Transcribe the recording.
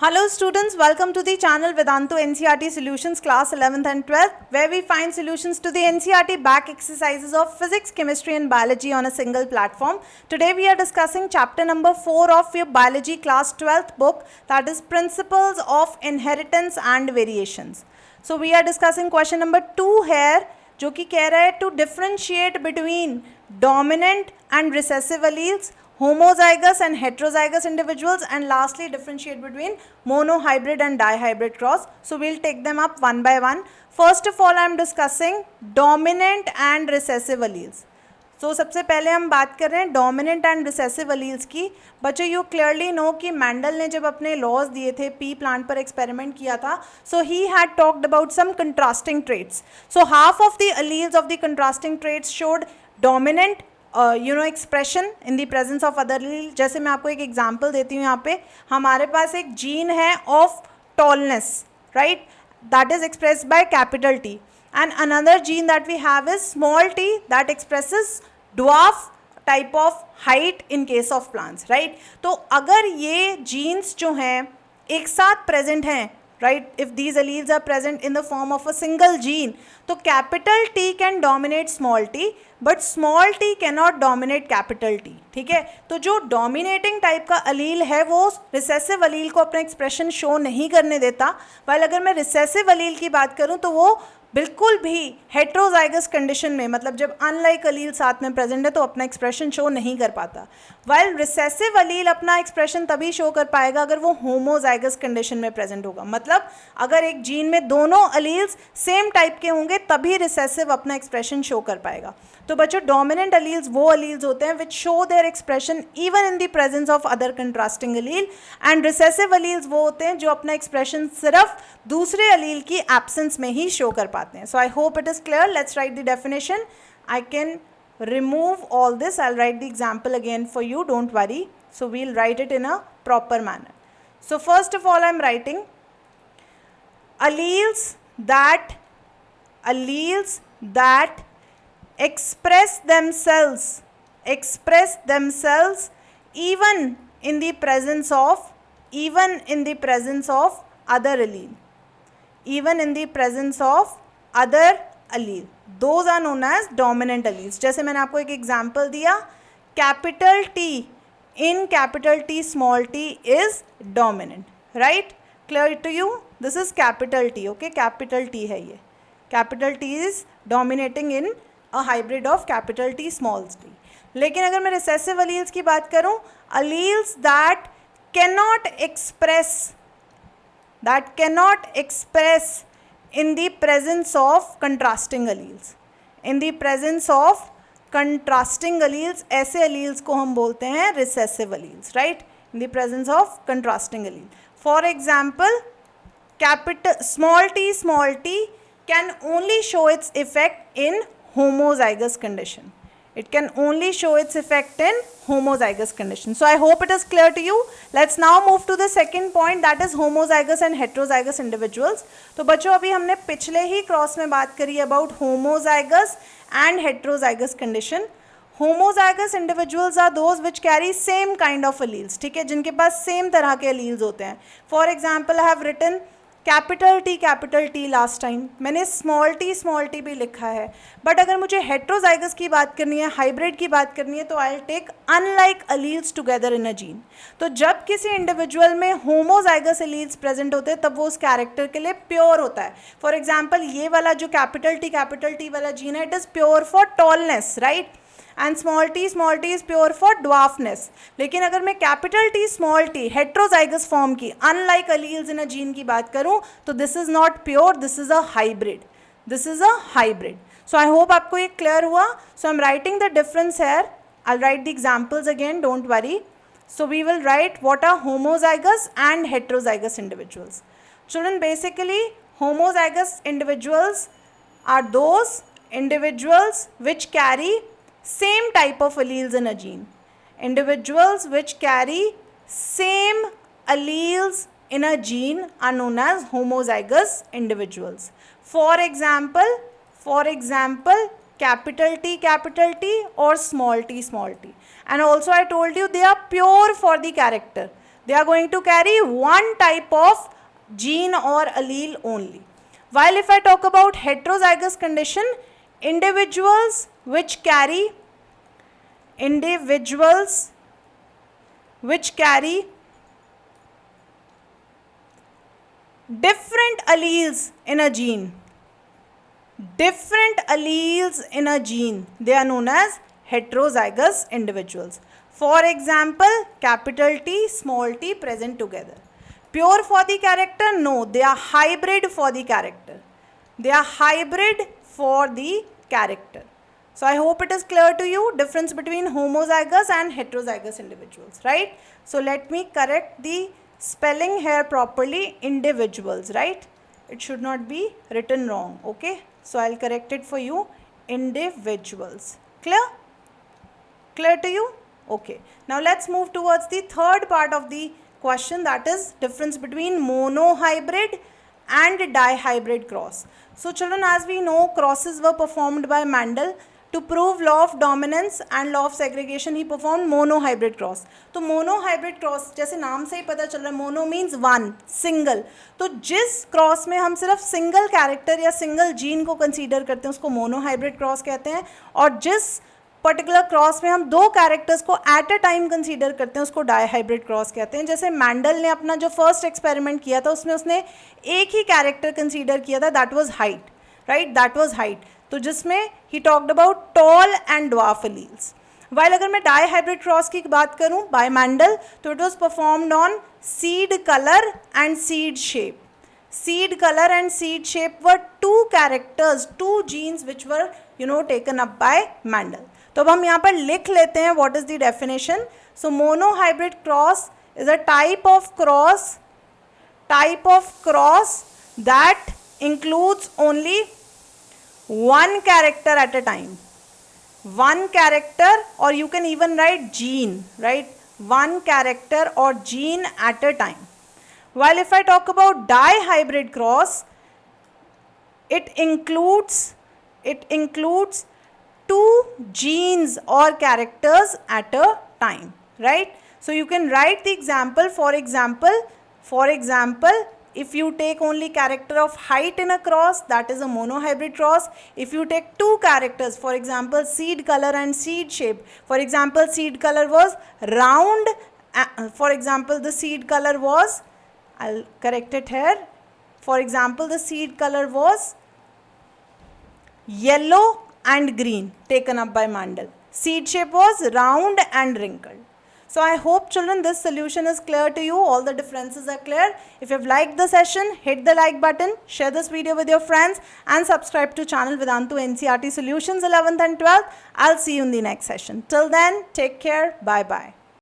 Hello students, welcome to the channel Vedantu NCERT Solutions class 11th and 12th, where we find solutions to the NCERT back exercises of physics, chemistry and biology on a single platform. Today we are discussing chapter number 4 of your biology class 12th book, that is Principles of Inheritance and Variations. So we are discussing question number 2 here, जो कि कह रहा है to differentiate between dominant and recessive alleles, homozygous and heterozygous individuals, and lastly differentiate between monohybrid and dihybrid cross. So we'll take them up one by one. First of all I am discussing dominant and recessive alleles. So सबसे पहले हम बात कर रहे हैं dominant and recessive alleles की. बच्चों you clearly no कि मैंडल ने जब अपने लॉज दिए थे, पी प्लांट पर एक्सपेरिमेंट किया था, so he had talked about some contrasting traits. So half of the alleles of the contrasting traits showed dominant expression in the presence of other allele. जैसे मैं आपको एक एग्जांपल देती हूँ. यहाँ पे हमारे पास एक जीन है of tallness, right, that is expressed by capital T, and another gene that we have is small t that expresses dwarf type of height in case of plants, right. तो अगर ये genes जो हैं एक साथ present हैं, right, if these alleles are present in the form of a single gene, तो capital T can dominate small t but small t cannot dominate capital T. ठीक है. तो जो dominating type का allele है वो recessive allele को अपना expression show नहीं करने देता, while अगर मैं recessive allele की बात करूँ तो वो बिल्कुल भी हेट्रोजाइगस कंडीशन में, मतलब जब अनलाइक अलील साथ में प्रेजेंट है तो अपना एक्सप्रेशन शो नहीं कर पाता. वाइल रिसेसिव अलील अपना एक्सप्रेशन तभी शो कर पाएगा अगर वो होमोजाइगस कंडीशन में प्रेजेंट होगा. मतलब अगर एक जीन में दोनों अलील्स सेम टाइप के होंगे तभी रिसेसिव अपना एक्सप्रेशन शो कर पाएगा. तो बच्चों डोमिनेंट अलील्स वो अलील्स होते हैं which show their expression even in the presence of other contrasting allele, and recessive alleles वो होते हैं जो अपना एक्सप्रेशन सिर्फ दूसरे अलील की एब्सेंस में ही शो कर पाते हैं. So I hope it is clear. Let's write the definition. I can remove all this. I'll write the example again for you, don't worry. So we'll write it in a proper manner. So first of all I'm writing alleles that express themselves even in the presence of other allele, even in the presence of other allele, those are known as dominant alleles. जैसे मैंने आपको एक example दिया, capital T in capital T small t is dominant, right? Clear to you? This is capital T, okay? Capital T है ये. Capital T is dominating in a hybrid of capital T small t. लेकिन अगर मैं recessive alleles की बात करूँ, alleles that cannot express in the presence of contrasting alleles. In the presence of contrasting alleles, ऐसे alleles को हम बोलते हैं recessive alleles, right? In the presence of contrasting allele. For example, small t can only show its effect in homozygous condition. It can only show its effect in homozygous condition. So I hope it is clear to you. Let's now move to the second point, that is homozygous and heterozygous individuals. तो बच्चों अभी हमने पिछले ही cross में बात करी about homozygous and heterozygous condition. Homozygous individuals are those which carry same kind of alleles, ठीक है, जिनके पास सेम तरह के alleles होते हैं. For example, I have written capital T last time, मैंने स्मॉल टी भी लिखा है. बट अगर मुझे हेट्रोजाइगस की बात करनी है, हाइब्रिड की बात करनी है, तो I will take unlike alleles together in a gene. तो जब किसी इंडिविजुअल में होमोजाइगस अलील्स प्रेजेंट होते हैं तब वो उस कैरेक्टर के लिए प्योर होता है. फॉर एग्जाम्पल ये वाला जो कैपिटल टी वाला जीन है, it is pure for tallness, right, and small T is pure for dwarfness. लेकिन अगर मैं capital T small T heterozygous form की unlike alleles in a gene की बात करूं तो this is not pure, this is a hybrid. So I hope आपको ये क्लियर हुआ. So I am writing the difference here. I will write the examples again, don't worry. So we will write what are homozygous and heterozygous individuals. Children, basically homozygous individuals are those individuals which carry same type of alleles in a gene. Individuals which carry same alleles in a gene are known as homozygous individuals. For example, capital T or small t. And also I told you they are pure for the character. They are going to carry one type of gene or allele only. While if I talk about heterozygous condition, individuals which carry different alleles in a gene, they are known as heterozygous individuals. For example, capital T, small t present together. Pure for the character? No, they are hybrid for the character. So I hope it is clear to you, difference between homozygous and heterozygous individuals, right? So let me correct the spelling here properly, individuals, right? It should not be written wrong, okay? So I'll correct it for you, individuals. Clear to you? Okay. Now let's move towards the third part of the question, that is difference between monohybrid and dihybrid cross. So children, as we know, crosses were performed by Mendel. To prove law of dominance and law of segregation, he performed monohybrid cross. तो monohybrid cross जैसे नाम से ही पता चल रहा है, mono means one, single. तो जिस क्रॉस में हम सिर्फ सिंगल कैरेक्टर या सिंगल जीन को कंसीडर करते हैं उसको मोनोहाइब्रिड क्रॉस कहते हैं, और जिस पर्टिकुलर क्रॉस में हम दो कैरेक्टर्स को एट अ टाइम कंसीडर करते हैं उसको डाईहाइब्रिड क्रॉस कहते हैं. जैसे मैंडल ने अपना जो फर्स्ट एक्सपेरिमेंट किया था उसमें उसने एक ही कैरेक्टर कंसीडर किया था, that was height, right, that was height. तो जिसमें he talked about tall and dwarf alleles. While अगर मैं डाईहाइब्रिड क्रॉस की बात करूं बाय मैंडल, तो it was performed on seed colour and seed shape. Seed color and seed shape were two characters, two genes which were taken up by Mendel. तो अब हम यहाँ पर लिख लेते हैं what is the definition. So monohybrid cross is a type of cross that includes only one character at a time. One character, or you can even write gene, right? One character or gene at a time. While if I talk about dihybrid cross, it includes two genes or characters at a time, right? So you can write the example. For example, if you take only character of height in a cross, that is a monohybrid cross. If you take two characters, for example, seed color and seed shape. For example, seed color was round. For example, the seed color was, I'll correct it here. For example, the seed color was yellow and green taken up by Mendel. Seed shape was round and wrinkled. So I hope children this solution is clear to you. All the differences are clear. If you have liked the session, hit the like button, share this video with your friends and subscribe to channel Vedantu NCERT Solutions 11th and 12th. I'll see you in the next session. Till then, take care. Bye bye.